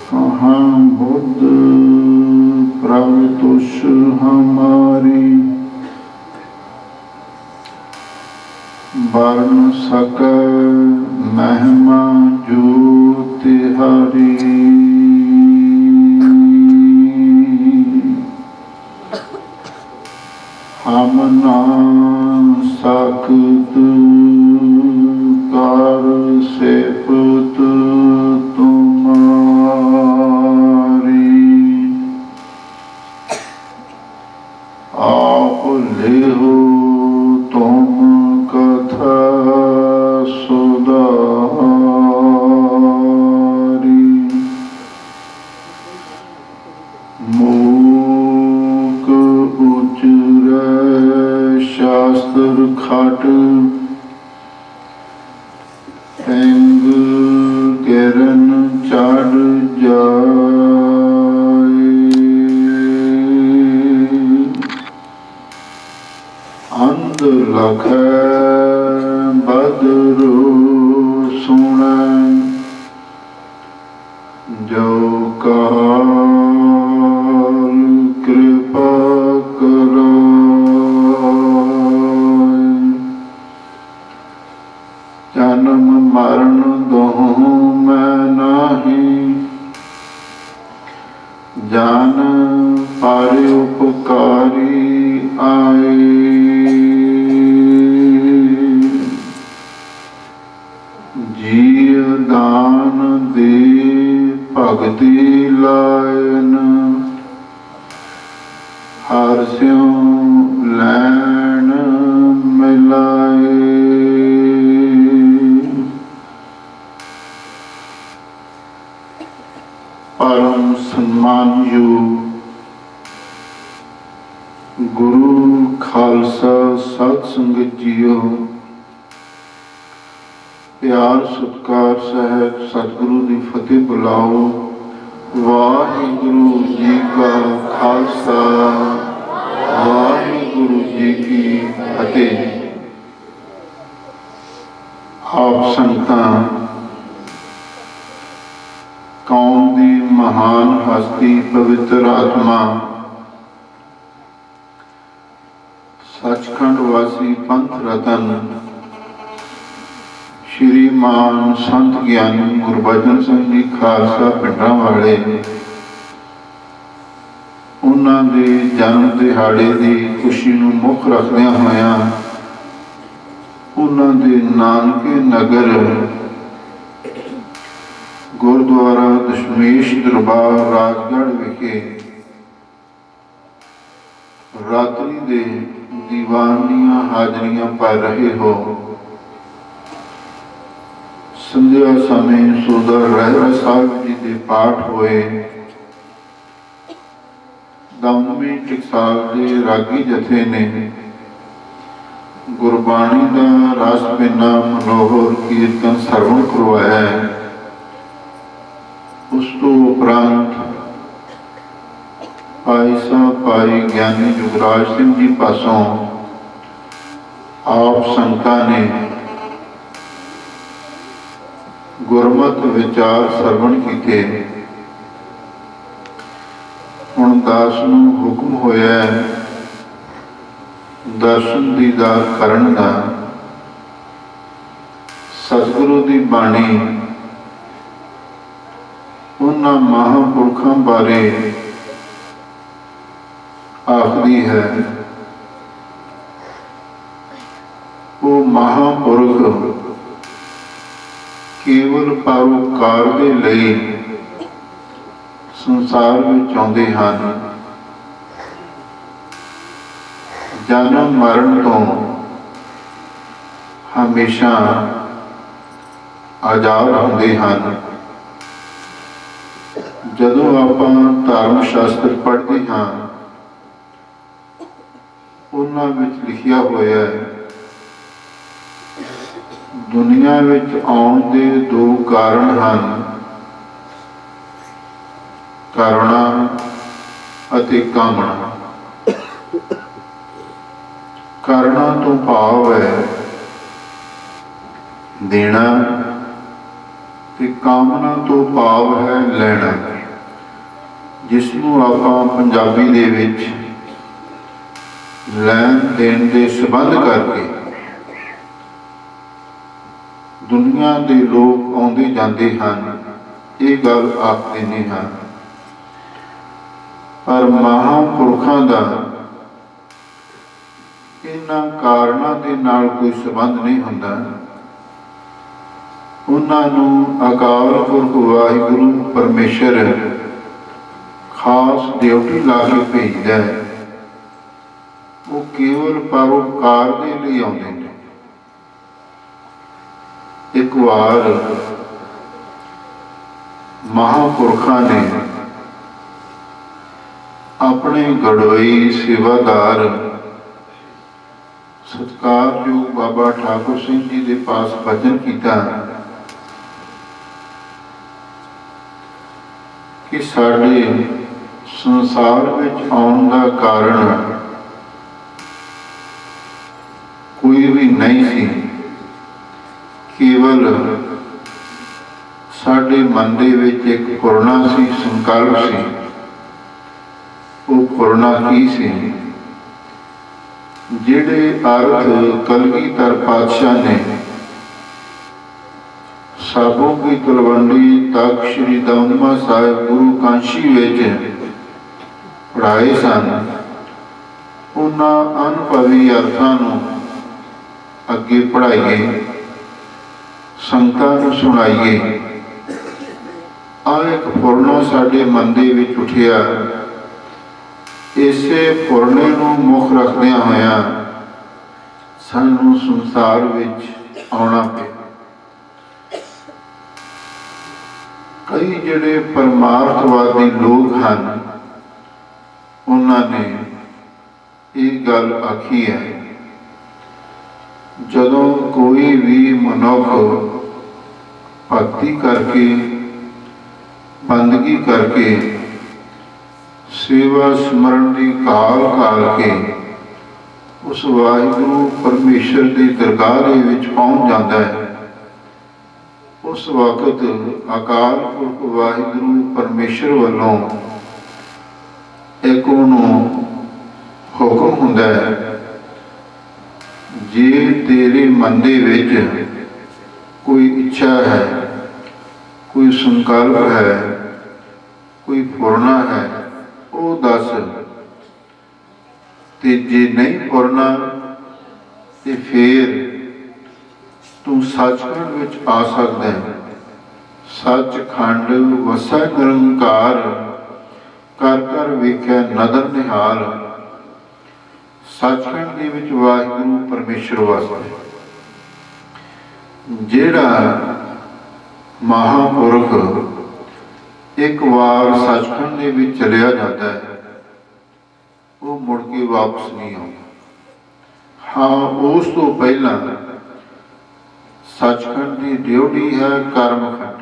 कहाँ बुद्ध प्रभुतुष हमारी, वर्ण सकल महिमा जो तिहारी। हम ना सकत कर सेवत तुम्हारी, आप लेहो तुम कथा सुधारी। मूक उचरे शास्त्र खट, पैंग किरण चढ़ जाए। अंध लखै बदरो सुनै, जो काल कृपा कराय। जन्म मरण दोहु मैं नाही, जान पर उपकारी आए। जीव दान दे भगति लायन, हर स्यों लैन मिलाए। परम सम्मानयोग गुरु खालसा सत संगत जीओ, प्यार सत्कार सहित सतगुरु की फतेह बुलाओ। वाहिगुरु जी का खालसा, वाहिगुरु जी की फतेह। आप संगतां कौम की महान हस्ती पवित्र आत्मा सचखंड वासी पंथ रतन श्रीमान संत ज्ञानी गुरबचन सिंह जी खालसा पिंडां वाले, उन्होंने जन्म दिहाड़े की खुशी नूं मुख रखदियां होइयां उन्होंने नानके नगर गुरुद्वारा दशमेश दरबार राजगढ़ विखे रात्रि दे दीवान दीयां हाजरियां पा रहे हो। संध्या समय सुंदर रहरा साहिब जी के पाठ होए। दमदमी टकसाल के रागी जथे ने गुरबाणी का रस पिना मनोहर कीर्तन सरवण करवाया है। उस तो उपरांत भाई साहब भाई ज्ञानी जुगराज सिंह जी पासों आप संगतां ने गुरमत विचार सरवण किए। हुण दास नूं हुक्म होया दर्शन दीदार करन दा। सतगुरु की बाणी उन्हां महापुरखों बारे आखदी है। वो महापुरख केवल परोपकार के लिए संसार में आउंदे हन। जन्म मरण तो हमेशा आजाद होंदे हन। जदों आपां धर्म शास्त्र पढ़ते हाँ, उन्हां विच लिखिया होया है दुनिया विच आउण दे दो कारण हन, करुणा अते कामना। करुणा तो भाव है देना ते कामना तो भाव है लैना, जिसनों आपां पंजाबी दे विच लैन देन दे संबंध करके दुनिया के लोग आउंदे जांदे हन, ये गल आख देने हैं। पर महापुरखों का इन्हां कारणों के नाल कोई संबंध नहीं हुंदा। उन्हां नूं अकाल पुरख वाहिगुरू परमेश्वर खास ड्यूटी ला के भेजदा है। वो केवल परोपकार के लिए आउंदे ने। एक बार महापुरखों ने अपने गड़वई सेवादार सत्कारयोग बाबा ठाकुर सिंह जी के पास भजन किया कि साडे संसार में आउण का कारण कोई भी नहीं सी, केवल साडे मन दे विच एक पुरना सी, संकल्प सी। वो पुरना की सी जिहड़े अर्थ कलगीधर पातशाह ने साबों की तलवंडी तक श्री दमदमा साहिब गुरु कांशी विच पढ़ाए सन। उन्हां अनुभवी अर्थां नूं अगे पढ़ाइए, संगतां नूं सुणाइए। आ एक फुरना साडे मन दे विच उठिया। इसे फुरने नूं मुख रखदिआं होइआं सानूं संसार विच आउणा पिਆ। कई जिहड़े परमार्थवादी लोग हन, उन्होंने ये गल आखी है, जदों कोई भी मनुख भक्ति करके बंदगी करके सेवा स्मरण की काल काल के उस वाहिगुरू परमेश्वर की दरगाह दे विच पहुँच जाता है, उस वक्त अकाल पुरख वाहिगुरू परमेश्वर वालों एक हुक्म हुंदा है, जे तेरे मन दे विच कोई इच्छा है, कोई संकल्प है, कोई फुरना है, वो दस। ते जे नहीं फुरना ते फिर तू सचखंड विच आ सकदा है। सचखंड वसै निरंकार, कर कर वेख्या नदर निहाल। सचखंड दे विच वाहिगुरू परमेश्वर वासता जेड़ा महापुरख एक बार सचखंड दे विच चलिया जाता है, वो मुड़ के वापस नहीं आता। हाँ, उस तो पहला सचखंड की ड्यूटी है कर्मखंड।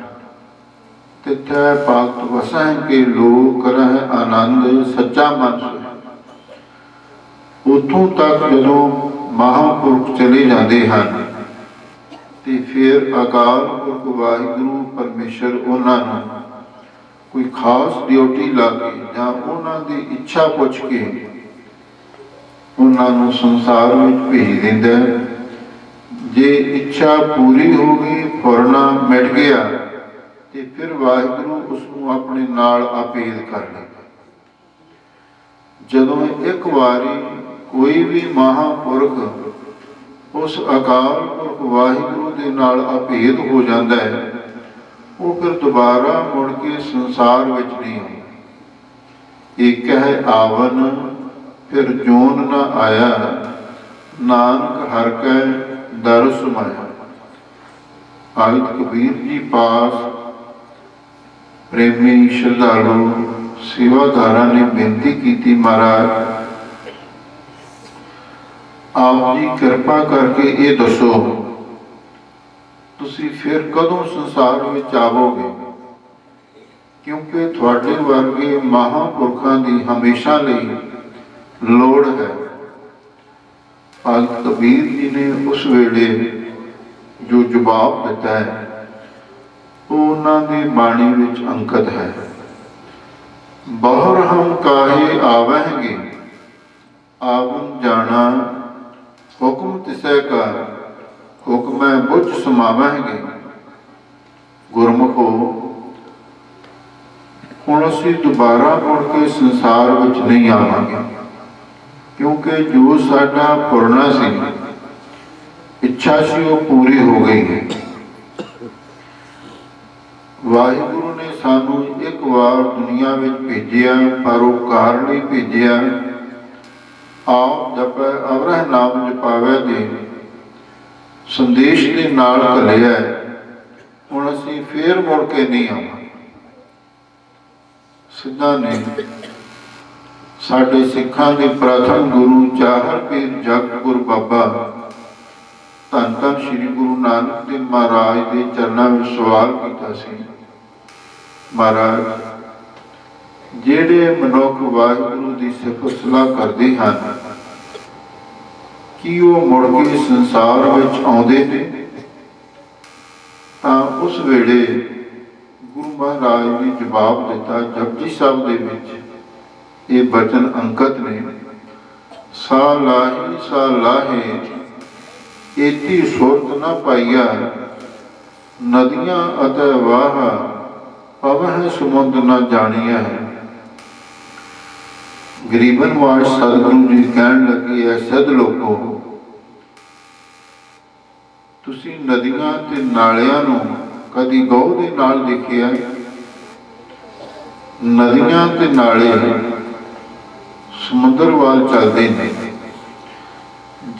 तिथै भगत वसै के लोक करह आनंद सच्चा मन सोए। उतों तक जदों महापुरख चले जाते हैं तो फिर अकाल पुरख वाहिगुरू परमेश्वर उन्होंने कोई खास ड्यूटी ला के या उन्होंने इच्छा पुछ के उन्होंने संसार में भेज देंदा है। जे इच्छा पूरी हो गई, फुरना मिट गया, तो फिर वाहिगुरू उसनूं अपने नाल आपेद कर लेगा। जदों एक बारी कोई भी महापुरख उस अकाल पुरख वाहिगुरू दे नाल अभेद हो जाता है, वो फिर दोबारा मुड़ के संसार विच नहीं आउंदा। एक है आवन फिर जोन ना आया, नानक हर कै दर समाया। भगत कबीर जी पास प्रेमी श्रद्धालु सेवादारा ने बेनती की, महाराज आप जी कृपा करके ये दसो तुसी फिर कदों संसार में आवोगे, क्योंकि थोड़े वर्गे महापुरखों की हमेशा लई लोड़ है। भगत कबीर जी ने उस वेले जो जवाब दिता है उन्हां दी बाणी विच अंकित है। बहुर हम काहे आवहेंगे, आवन जाना हुक्म तिसै का, हुक्मै बुझ समावेंगे। गुरमुखो हुण असीं दोबारा मुड़ के संसार विच नहीं आवांगे, क्योंकि जो साडा पुरना सी, इच्छा सी, वो पूरी हो गई है। वाहिगुरु ने सानू एक बार दुनिया में भेजिया, परोपकार लई भेजिया। आप जपै अवरह नाम जपावे दे संदेश के नाल घलिया। हुण असीं फिर मुड़ के नहीं आवांगे। सिद्धां ने साडे सिखां दे प्रथम गुरु चाहर पीर जग गुर बाबा धन धन श्री गुरु नानक देव महाराज के चरणों में सवाल किया सी, महाराज जेड़े मनुख वाहिगुरु की सिफत सलाह करते हैं कि वो मुड़ के संसार में आउंदे ने? तां उस वेले गुरु महाराज ने जवाब दिता। जपजी साहब दे विच ये वचन अंकित ने, सा लाही सा लाहे एती सुरत न पाइया, नदियां अतै वाह पवह समुंद न जानिया है। गरीबनवाज सतगुरु जी कहन लगे, है सिद्ध लोगों, तुसी नदियां ते नालियां नूं कदी गौ दे नाल देखिया? नदियां ते नाले समुंदर वाल चलते हैं।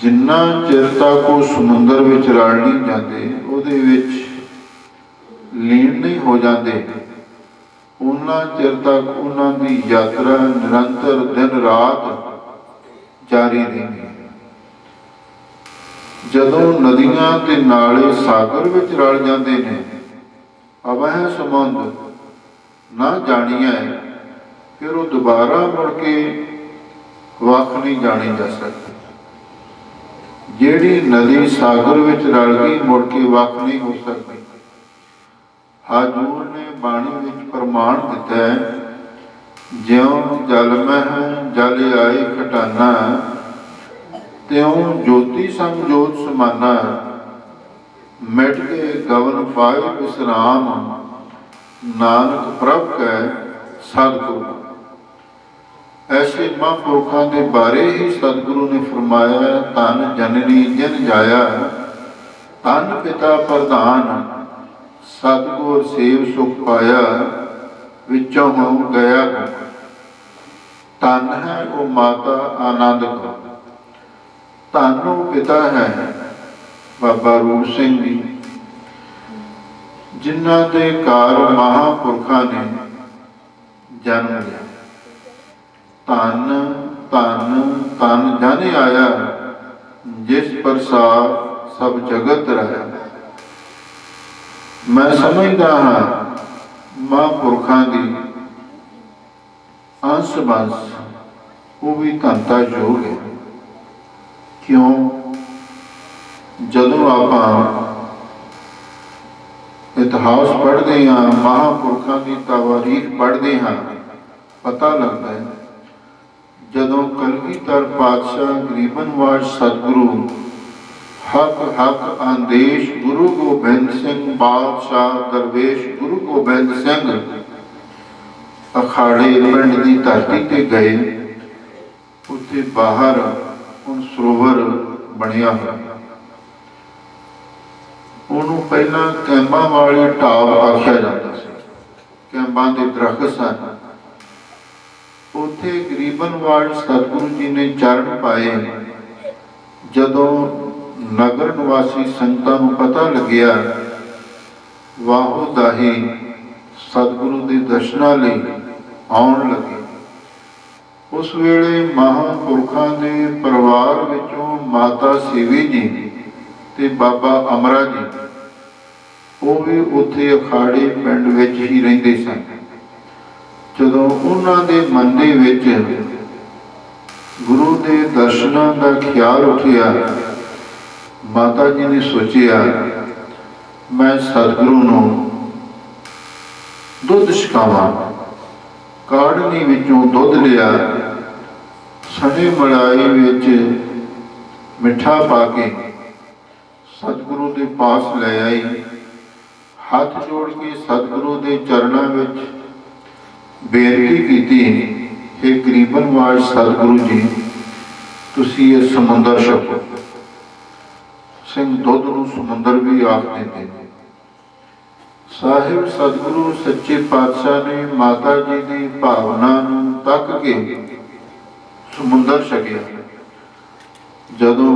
जिन्ना चिर तक वो समुंदर विच रल नहीं जाते, उहदे विच लीन नहीं हो जाते, उन्ना चिर तक उन्हां दी यात्रा निरंतर दिन रात जारी रही। जदों नदियां ते नाले सागर विच रल जाते ने, अवह समुंद ना जानिया है, फिर वो दोबारा मुड़ के वख नहीं जानी जा सकती। जेड़ी नदी सागर विच रल गई मुड़ के वख नहीं हो सकती। हजूर ने बाणी विच प्रमाण दिता है, ज्यों जल मह जल आए खटाना, त्यों ज्योति संग जोत समाना, मिट के गवन पाए विश्राम, नानक प्रभ कै सतगुरु। ऐसे महापुरुषों के बारे ही सतगुरु ने फरमाया, धन जननी जिन जाया, धन पिता प्रधान, सतगुर सेव सुख पाया, विचों हो गया। धन है वो माता आनंद को, धन वो पिता है बाबा रूप सिंह जी, जिन्हां दे कार महापुरुषों ने जन्म लिया। धन धन धन जाने आया, जिस प्रसाद सब जगत रहा। मैं समझदा हाँ महापुरुषों की अंश बंश वो भी धनता योग है। क्यों? जदों आप इतिहास पढ़ते हाँ, महापुरुषों की तवारीख पढ़ते हाँ, पता लगता है जदों कलगीधर पातशाह गरीबनवाज सतगुरु हक हक आदेश गुरु गोबिंद सिंह बादशाह दरवेश गुरु गोबिंद सिंह अखाड़े पिंड की धरती ते गए, उत्थे बाहर उन सरोवर बनिया हुआ। उन्होंने पहला कैंबा वाली ढाब आख्या जाता सी। कैंबा के दरख्त सन, उत्थे गरीबनवाज सतगुरु जी ने चरण पाए। जदों नगर निवासी संगतां नूं पता लग्या, वाहो दाही सतगुरु के दर्शनां लई आउण लगे। उस वेले महापुरुषों के परिवार विचों माता सेवी जी ते बाबा अमरा जी, वो भी उत्थे अखाड़े पिंड विच ही रहिंदे सन। जदों उन्हां दे मन दे विच गुरु के दर्शनां का ख्याल उठिया, माता जी ने सोचिया मैं सतगुरु नूं दुध छकावां। काड़नी विचों दुध लिया, सने मलाई विच मिठा पा के सतगुरु के पास ले आई। हाथ जोड़ के सतगुरु के चरणों में बेनती की, हे गरीबनवाज सतगुरु जी, तुसी ये समुंदर छको। सिंह दुध नूं समुंदर भी आख देते। साहिब सतगुरु सच्चे पातशाह ने माता जी की भावना नूं तक के समुंदर छकिया। जदों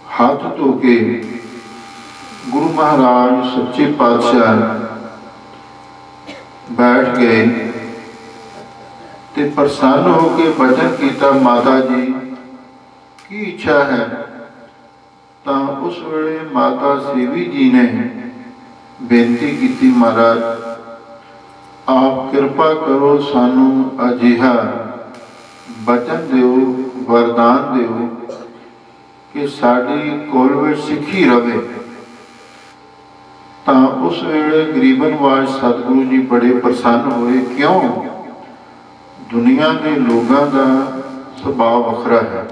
हाथ धो के गुरु महाराज सच्चे पातशाह बैठ गए ते प्रसन्न होकर भजन किया, माता जी की इच्छा है? तो उस वेले माता सेवी जी ने बेनती की, महाराज आप कृपा करो, सानू अजिहा बचन दिओ, वरदान दिओ कि साडी कोल विच सिੱਖੀ रवे। तो उस वेले गरीबनवाज सतगुरु जी बड़े प्रसन्न हुए। क्यों? दुनिया के लोगों का सुभाव वखरा है।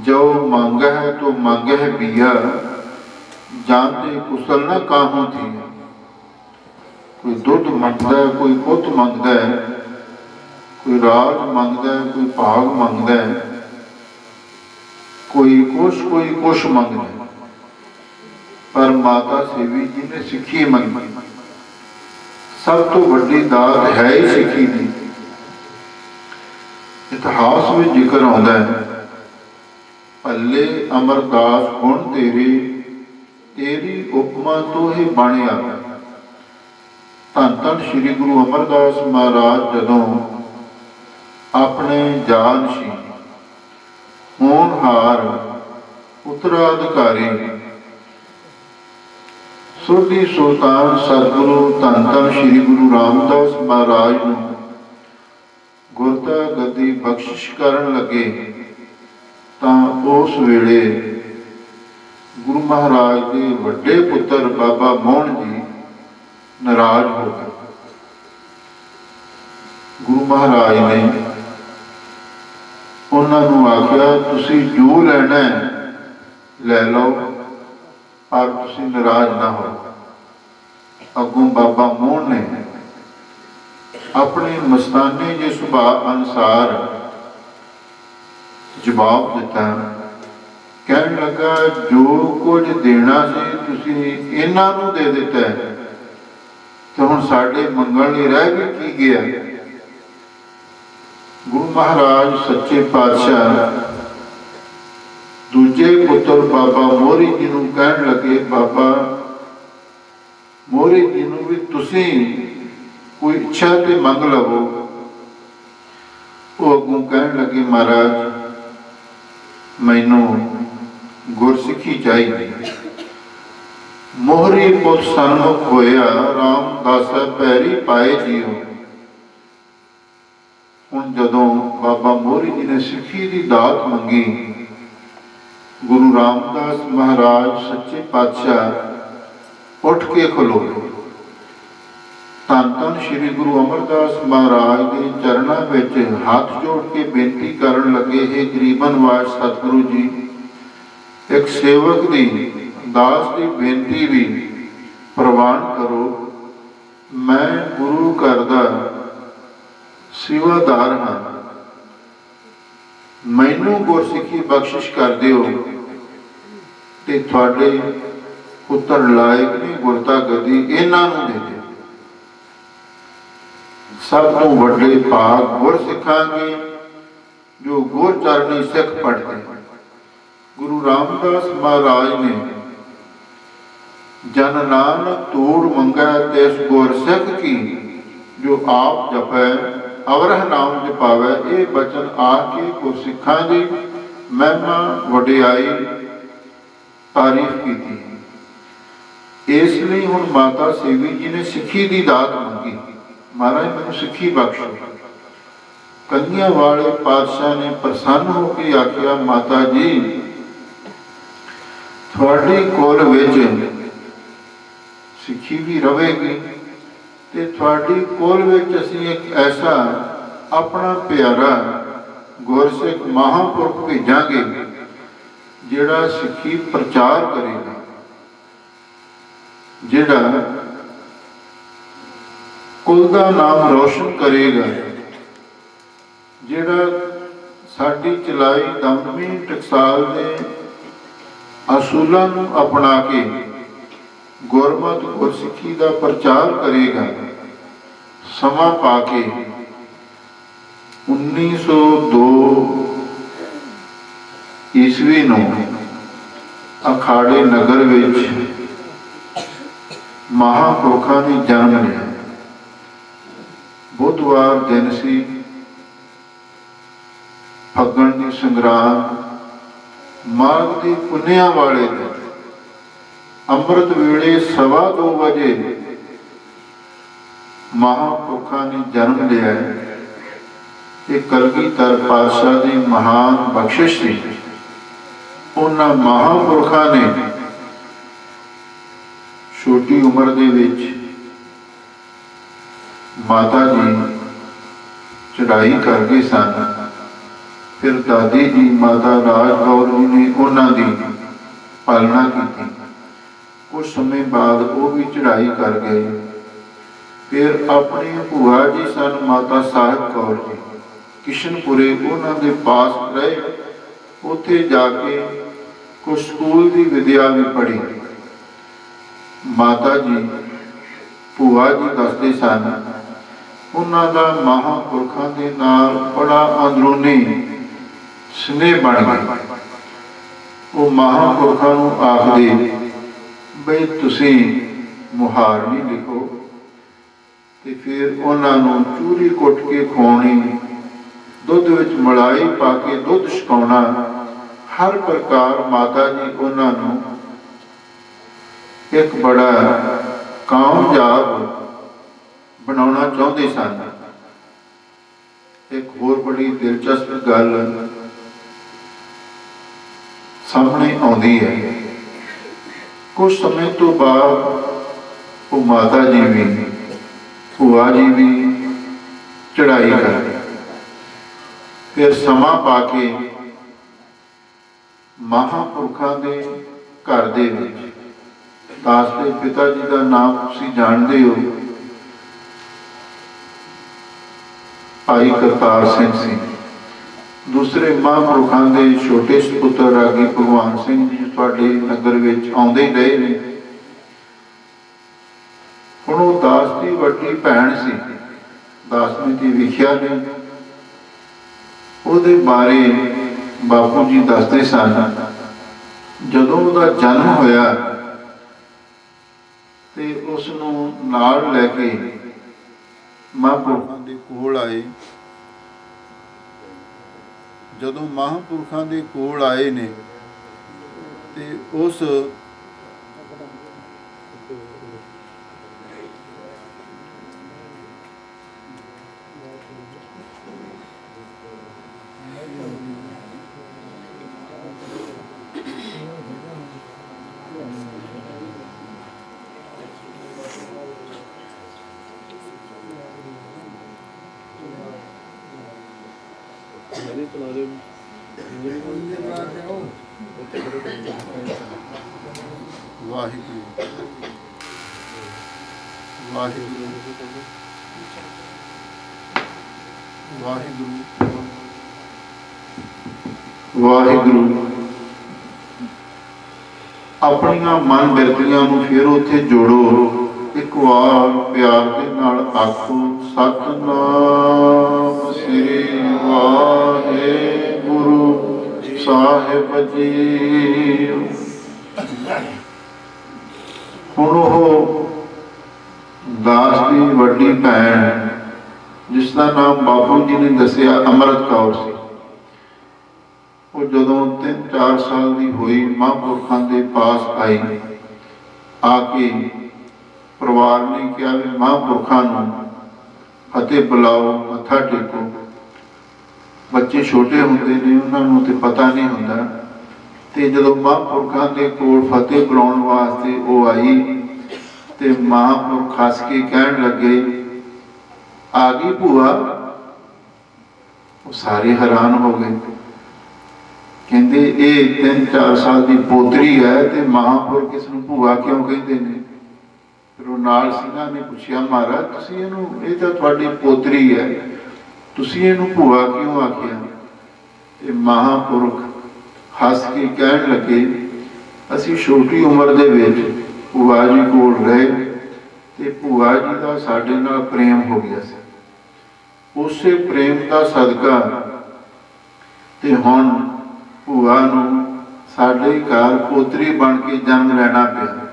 जो मांग है तो मांग है बिया, जानते कुशल न काहू थी। कोई दुध मंगता है, कोई पुत मंगता है, कोई राज मंगता है, कोई भाग मंगता है, कोई कुछ मंगता है। पर माता सेवी जी ने सिੱਖੀ मंगी। सब तो बड़ी दात है ही सिੱਖੀ की। इतिहास में जिक्र आता है, भले अमरदास गुण तेरे, तेरी उपमा तो ही बणिया। धन धन श्री गुरु अमरदास महाराज जदों अपने जानशी होनहार उत्तराधिकारी सोढ़ी सुल्तान सतगुरु धन धन श्री गुरु रामदास महाराज नूं गुरता गद्दी बख्शिश करन लगे, तां उस वेले गुरु महाराज के वड्डे पुत्र बाबा मोहन जी नाराज हो गए। गुरु महाराज ने उन्होंने आख्या, तुसी जो लेना है ले लो, पर तुसी नाराज ना हो। अगों बाबा मोहन ने अपने मस्ताने के सुभाव अनुसार जवाब दिता। कहन लगा, जो कुछ देना सी तुसी इन्हां नूं दे दिता है, तो हुण साडे मंगण लई रह भी की गया। गुरु महाराज सच्चे पातशाह दूजे पुत्र बाबा मोहरी जी नूं कहन लगे, बाबा मोहरी जी नूं भी तुसी कोई इच्छा ते मंग लवो। वो अगों कहन लगे, महाराज मैनू गुरसिੱਖੀ चाहिए। मोहरी पुत सन्मुख होया, रामदास पैरी पाए जियो। हुण जदों बाबा मोहरी जी ने सिੱਖੀ की दात मंगी, गुरु रामदास महाराज सच्चे पातशाह उठ के खलोए। धन धन श्री गुरु अमरदास महाराज के चरणों में हाथ जोड़ के बेनती करन लगे, हे गरीबनवाज सतगुरु जी, एक सेवक की दास की बेनती भी प्रवान करो। मैं गुरु घर दा सेवादार हाँ, मैनू गुरसिੱਖੀ बख्शिश कर दिओ ते तुहाडे पुत्र लायक नहीं गुरता गद्दी इन्हां नूं दे दिओ। सब तो वड्डे भाग गुर सिखांगे जो गुर चरणी सिख पढ़ते। गुरु रामदास महाराज ने जन नानक तोड़ मंगा तेस गुर सिख की, जो आप जपै अवरह नाम जपावै। ये बचन आके गुरसिखां दी महिमा वडियाई तारीफ की थी। इसलिए हुण माता सेवी जी ने सिੱਖੀ की दात मंगी, महाराज मैनू सिੱਖੀ बख्शो। कन्या वाले पातशाह ने प्रसन्न होकर आख्या, माता जी ਤੁਹਾਡੀ ਕੁਲ ਵਿੱਚ ਸਿੱਖੀ ਵੀ ਰਹੇਗੀ ਤੇ ਤੁਹਾਡੀ ਕੁਲ ਵਿੱਚ ਅਸੀਂ ਇੱਕ ਐਸਾ ਆਪਣਾ ਪਿਆਰਾ ਗੁਰਸਿੱਖ ਮਹਾਂਪੁਰਖ ਭੇਜਾਂਗੇ ਜਿਹੜਾ ਸਿੱਖੀ ਪ੍ਰਚਾਰ ਕਰੇਗਾ, ਜਿਹੜਾ ਕੁਲ ਦਾ ਨਾਮ ਰੋਸ਼ਨ ਕਰੇਗਾ, ਜਿਹੜਾ ਸਾਡੀ ਚਲਾਈ ਦਮਦਮੀ ਟਕਸਾਲ ਦੇ ਅਸੂਲਾਂ ਨੂੰ ਅਪਣਾ ਕੇ ਗੁਰਮਤਿ ਗੁਰਸਿੱਖੀ ਦਾ ਪ੍ਰਚਾਰ ਕਰੇਗਾ। ਸਮਾਂ ਪਾ ਕੇ 1902 ਈਸਵੀ ਨੂੰ ਅਖਾੜੇ ਨਗਰ ਵਿੱਚ ਮਹਾਂਪੁਰਖਾਂ ਨੇ ਜਨਮ ਲਿਆ। ਬੁੱਧਵਾਰ ਦਿਨ ਸੀ, ਫੱਗਣ ਦੀ ਸੰਗਰਾਂਦ, ਮਾਘ ਦੀ ਪੁੰਨਿਆਂ ਵਾਲੇ ਦਿਨ ਅੰਮ੍ਰਿਤ ਵੇਲੇ 2:15 ਵਜੇ ਮਹਾਂਪੁਰਖਾਂ ਨੇ ਜਨਮ ਲਿਆ। ਇਹ ਕਲਗੀਧਰ ਪਾਤਸ਼ਾਹ ਦੀ ਮਹਾਨ ਬਖਸ਼ਿਸ਼ ਸੀ। ਉਹਨਾਂ ਮਹਾਂਪੁਰਖਾਂ ਨੇ ਛੋਟੀ ਉਮਰ ਦੇ ਵਿੱਚ ਮਾਤਾ ਜੀ ਚੜ੍ਹਾਈ ਕਰ ਗਏ ਸਨ। ਫਿਰ ਦਾਦੀ ਜੀ ਮਾਤਾ ਰਾਜ ਕੌਰ ਜੀ ਨੇ ਉਹਨਾਂ ਦੀ ਪਾਲਣਾ ਕੀਤੀ। ਕੁਝ ਸਮੇਂ ਬਾਅਦ ਉਹ ਵੀ ਚੜ੍ਹਾਈ ਕਰ ਗਏ। ਫਿਰ ਆਪਣੀ ਭੂਆ ਜੀ ਸਨ ਮਾਤਾ ਸਾਹਿਬ ਕੌਰ ਜੀ, ਕਿਸ਼ਨਪੁਰੇ ਉਹਨਾਂ ਦੇ ਪਾਸ ਰਹੇ। ਉੱਥੇ ਜਾ ਕੇ ਕੁਝ ਸਕੂਲ ਦੀ ਵਿਦਿਆ ਵੀ ਪੜ੍ਹੀ। ਮਾਤਾ ਜੀ ਭੂਆ ਜੀ ਦੱਸਦੇ ਸਨ ਉਹਨਾਂ ਦਾ ਮਹਾਂਪੁਰਖਾਂ ਦੇ ਨਾਲ ਬੜਾ ਅੰਦਰੂਨੀ ਸਨੇਹ ਬਣ ਗਿਆ। ਉਹ ਮਹਾਂਪੁਰਖਾਂ ਨੂੰ ਆਖਦੇ ਬਈ ਤੁਸੀਂ ਮੁਹਾਰਨੀ ਲਿਖੋ, ਤੇ ਫਿਰ ਉਹਨਾਂ ਨੂੰ ਚੂਰੀ ਕੁੱਟ ਕੇ ਖਵਾਉਣੀ, ਦੁੱਧ ਵਿੱਚ ਮਲਾਈ ਪਾ ਕੇ ਦੁੱਧ ਛਕਾਉਣਾ। ਹਰ ਪ੍ਰਕਾਰ ਮਾਤਾ ਜੀ ਉਹਨਾਂ ਨੂੰ ਇੱਕ ਬੜਾ ਕਾਮਯਾਬ ਬਣਾਉਣਾ ਚਾਹੁੰਦੇ ਸਨ। ਇੱਕ ਹੋਰ ਬੜੀ ਦਿਲਚਸਪ ਗੱਲ ਸਾਹਮਣੇ ਆਉਂਦੀ ਹੈ। ਕੁਝ ਸਮੇਂ ਤੋਂ ਬਾਅਦ ਉਹ ਮਾਤਾ ਜੀ ਵੀ ਭੂਆ ਜੀ ਵੀ ਚੜ੍ਹਾਈ ਕਰ ਗਏ। ਫਿਰ ਸਮਾਂ ਪਾ ਕੇ ਮਹਾਂਪੁਰਖਾਂ ਦੇ ਘਰ ਦੇ ਵਿੱਚ, ਦਾਸ ਦੇ ਪਿਤਾ ਜੀ ਦਾ ਨਾਮ ਤੁਸੀਂ ਜਾਣਦੇ ਹੋ, ਭਾਈ ਕਰਤਾਰ ਸਿੰਘ ਸੀ। ਦੂਸਰੇ ਮਹਾਂਪੁਰਖਾਂ ਦੇ ਛੋਟੇ ਸਪੁੱਤਰ ਰਾਗੀ ਭਗਵਾਨ ਸਿੰਘ ਜੀ ਤੁਹਾਡੇ ਨਗਰ ਵਿੱਚ ਆਉਂਦੇ ਹੀ ਰਹੇ ਨੇ। ਹੁਣ ਉਹ ਦਾਸ ਦੀ ਵੱਡੀ ਭੈਣ ਸੀ, ਦਾਸਨੀ ਦੀ ਵਿਖਿਆ ਨੇ। ਉਹਦੇ ਬਾਰੇ ਬਾਪੂ ਜੀ ਦੱਸਦੇ ਸਨ ਜਦੋਂ ਉਹਦਾ ਜਨਮ ਹੋਇਆ ਤੇ ਉਸ ਨੂੰ ਨਾਲ ਲੈ ਕੇ ਮਹਾਂਪੁਰਖਾਂ ਦੇ ਕੋਲ ਆਏ। ਜਦੋਂ ਮਹਾਂਪੁਰਖਾਂ ਦੇ ਕੋਲ ਆਏ ਨੇ ਤੇ ਉਸ ਵਾਹਿਗੁਰੂ ਵਾਹਿਗੁਰੂ ਵਾਹਿਗੁਰੂ ਵਾਹਿਗੁਰੂ। ਆਪਣੀਆਂ ਮਨ ਬਿਰਤੀਆਂ ਨੂੰ ਫਿਰ ਉੱਥੇ ਜੋੜੋ। ਇੱਕ ਵਾਰ ਪਿਆਰ ਦੇ ਨਾਲ ਆਖੋ, ਸਤਿਨਾਮ ਸ੍ਰੀ ਵਾਹਿਗੁਰੂ ਸਾਹਿਬ ਜੀ। ਹੁਣ ਉਹ ਦਾਸ ਦੀ ਵੱਡੀ ਭੈਣ, ਜਿਸ ਦਾ ਨਾਮ ਬਾਪੂ ਜੀ ਨੇ ਦੱਸਿਆ ਅੰਮ੍ਰਿਤ ਕੌਰ ਸੀ, ਉਹ ਜਦੋਂ 3-4 ਸਾਲ ਦੀ ਹੋਈ ਮਹਾਂਪੁਰਖਾਂ ਦੇ ਪਾਸ ਆਈ। ਆ ਕੇ ਪਰਿਵਾਰ ਨੇ ਕਿਹਾ ਵੀ ਮਹਾਂਪੁਰਖਾਂ ਨੂੰ ਅਤੇ ਬੁਲਾਓ, ਮੱਥਾ ਟੇਕੋ। ਬੱਚੇ ਛੋਟੇ ਹੁੰਦੇ ਨੇ, ਉਹਨਾਂ ਨੂੰ ਤੇ ਪਤਾ ਨਹੀਂ ਹੁੰਦਾ। ਤੇ ਜਦੋਂ ਮਹਾਂਪੁਰਖਾਂ ਦੇ ਕੋਲ ਫਤਿਹ ਬੁਲਾਉਣ ਵਾਸਤੇ ਉਹ ਆਈ ਤੇ ਮਹਾਂਪੁਰਖ ਹੱਸ ਕੇ ਕਹਿਣ ਲੱਗੇ, ਆ ਗਈ ਭੂਆ? ਉਹ ਸਾਰੇ ਹੈਰਾਨ ਹੋ ਗਏ। ਕਹਿੰਦੇ ਇਹ 3-4 ਸਾਲ ਦੀ ਪੋਤਰੀ ਹੈ ਤੇ ਮਹਾਂਪੁਰਖ ਇਸ ਨੂੰ ਭੂਆ ਕਿਉਂ ਕਹਿੰਦੇ ਨੇ? ਫਿਰ ਉਹ ਨਾਲ ਸਿੰਘਾਂ ਨੇ ਪੁੱਛਿਆ, ਮਹਾਰਾਜ ਤੁਸੀਂ ਇਹਨੂੰ, ਇਹ ਤਾਂ ਤੁਹਾਡੀ ਪੋਤਰੀ ਹੈ, ਤੁਸੀਂ ਇਹਨੂੰ ਭੂਆ ਕਿਉਂ ਆਖਿਆ? ਤੇ ਮਹਾਂਪੁਰਖ ਹੱਸ ਕੇ ਕਹਿਣ ਲੱਗੇ, ਅਸੀਂ ਛੋਟੀ ਉਮਰ ਦੇ ਵਿੱਚ ਭੂਆ ਜੀ ਕੋਲ ਰਹੇ ਤੇ ਭੂਆ ਜੀ ਦਾ ਸਾਡੇ ਨਾਲ ਪ੍ਰੇਮ ਹੋ ਗਿਆ ਸੀ। ਉਸੇ ਪ੍ਰੇਮ ਦਾ ਸਦਕਾ ਤੇ ਹੁਣ ਭੂਆ ਨੂੰ ਸਾਡੇ ਘਰ ਪੋਤਰੀ ਬਣ ਕੇ ਜਨਮ ਲੈਣਾ ਪਿਆ।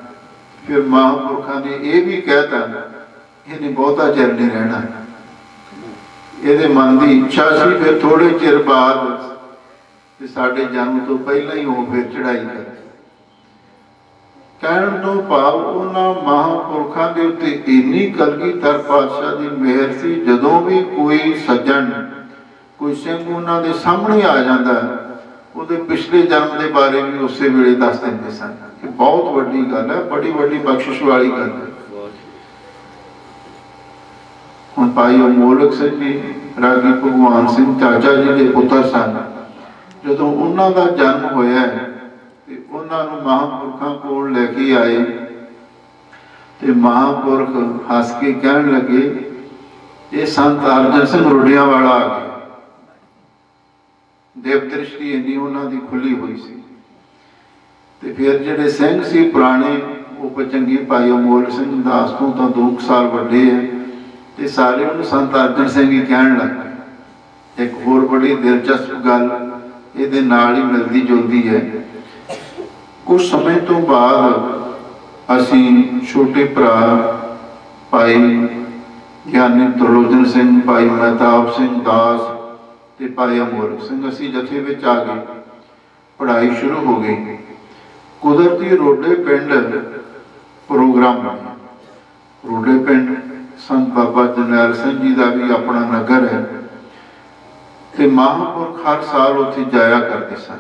ਫਿਰ ਮਹਾਂਪੁਰਖਾਂ ਨੇ ਇਹ ਵੀ ਕਹਿਤਾ, ਇਹਨੇ ਬਹੁਤਾ ਚਿਰ ਨਹੀਂ ਰਹਿਣਾ। ਇਹਦੇ ਮਨ ਦੀ ਇੱਛਾ ਸੀ ਫਿਰ ਥੋੜੇ ਚਿਰ ਬਾਅਦ ਤੇ ਸਾਡੇ ਜਨਮ ਤੋਂ ਪਹਿਲਾਂ ਹੀ ਉਹ ਫਿਰ ਚੜਾਈ ਕਰ। ਕਹਿਣ ਤੋਂ ਭਾਵ ਉਹਨਾਂ ਮਹਾਂਪੁਰਖਾਂ ਦੇ ਉੱਤੇ ਇੰਨੀ ਕਲਗੀਧਰ ਪਾਤਸ਼ਾਹ ਦੀ ਮਿਹਰ ਸੀ, ਜਦੋਂ ਵੀ ਕੋਈ ਸੱਜਣ, ਕੋਈ ਸਿੰਘ ਉਹਨਾਂ ਦੇ ਸਾਹਮਣੇ ਆ ਜਾਂਦਾ ਉਹਦੇ ਪਿਛਲੇ ਜਨਮ ਦੇ ਬਾਰੇ ਵੀ ਉਸੇ ਵੇਲੇ ਦੱਸ ਦਿੰਦੇ ਸਨ। ਇਹ ਬਹੁਤ ਵੱਡੀ ਗੱਲ ਹੈ, ਬੜੀ ਵੱਡੀ ਬਖਸ਼ਿਸ਼ ਵਾਲੀ ਗੱਲ ਹੈ। ਹੁਣ ਭਾਈ ਅਮੋਲਕ ਸਿੰਘ ਜੀ ਰਾਗੀ ਭਗਵਾਨ ਸਿੰਘ ਚਾਚਾ ਜੀ ਦੇ ਪੁੱਤਰ ਸਨ। ਜਦੋਂ ਉਹਨਾਂ ਦਾ ਜਨਮ ਹੋਇਆ ਤੇ ਉਹਨਾਂ ਨੂੰ ਮਹਾਂਪੁਰਖਾਂ ਕੋਲ ਲੈ ਕੇ ਆਏ ਤੇ ਮਹਾਂਪੁਰਖ ਹੱਸ ਕੇ ਕਹਿਣ ਲੱਗੇ, ਇਹ ਸੰਤ ਅਰਜਨ ਸਿੰਘ ਰੁੜੀਆਂ ਵਾਲਾ ਆ ਗਿਆ। ਦੇਵ ਦ੍ਰਿਸ਼ਟੀ ਇੰਨੀ ਉਹਨਾਂ ਦੀ ਖੁੱਲੀ ਹੋਈ ਸੀ। ਤੇ ਫਿਰ ਜਿਹੜੇ ਸਿੰਘ ਸੀ ਪੁਰਾਣੇ, ਉਹ ਪਚੰਗੀ ਭਾਈ ਅਮੋਲ ਸਿੰਘ ਦਾਸ ਤੋਂ ਤਾਂ 2 ਸਾਲ ਵੱਡੇ ਹੈ ਤੇ ਸਾਰੇ ਉਹਨੂੰ ਸੰਤ ਅਰਜਨ ਸਿੰਘ ਹੀ ਕਹਿਣ ਲੱਗ ਪਏ। ਇੱਕ ਹੋਰ ਬੜੀ ਦਿਲਚਸਪ ਗੱਲ ਇਹਦੇ ਨਾਲ ਹੀ ਮਿਲਦੀ ਜੁਲਦੀ ਹੈ। ਕੁਝ ਸਮੇਂ ਤੋਂ ਬਾਅਦ ਅਸੀਂ ਛੋਟੇ ਭਰਾ ਭਾਈ ਗਿਆਨੀ ਤਰਲੋਚਨ ਸਿੰਘ, ਭਾਈ ਮਹਿਤਾਬ ਸਿੰਘ ਦਾਸ ਤੇ ਭਾਈ ਅਮੋਲਕ ਸਿੰਘ, ਅਸੀਂ ਜਥੇ ਵਿੱਚ ਆ ਗਏ। ਪੜ੍ਹਾਈ ਸ਼ੁਰੂ ਹੋ ਗਈ। ਕੁਦਰਤੀ ਰੋਡੇ ਪਿੰਡ ਪ੍ਰੋਗਰਾਮ ਬਣਿਆ। ਰੋਡੇ ਪਿੰਡ ਸੰਤ ਬਾਬਾ ਜਰਨੈਲ ਸਿੰਘ ਜੀ ਦਾ ਵੀ ਆਪਣਾ ਨਗਰ ਹੈ ਤੇ ਮਹਾਂਪੁਰਖ ਹਰ ਸਾਲ ਉੱਥੇ ਜਾਇਆ ਕਰਦੇ ਸਨ।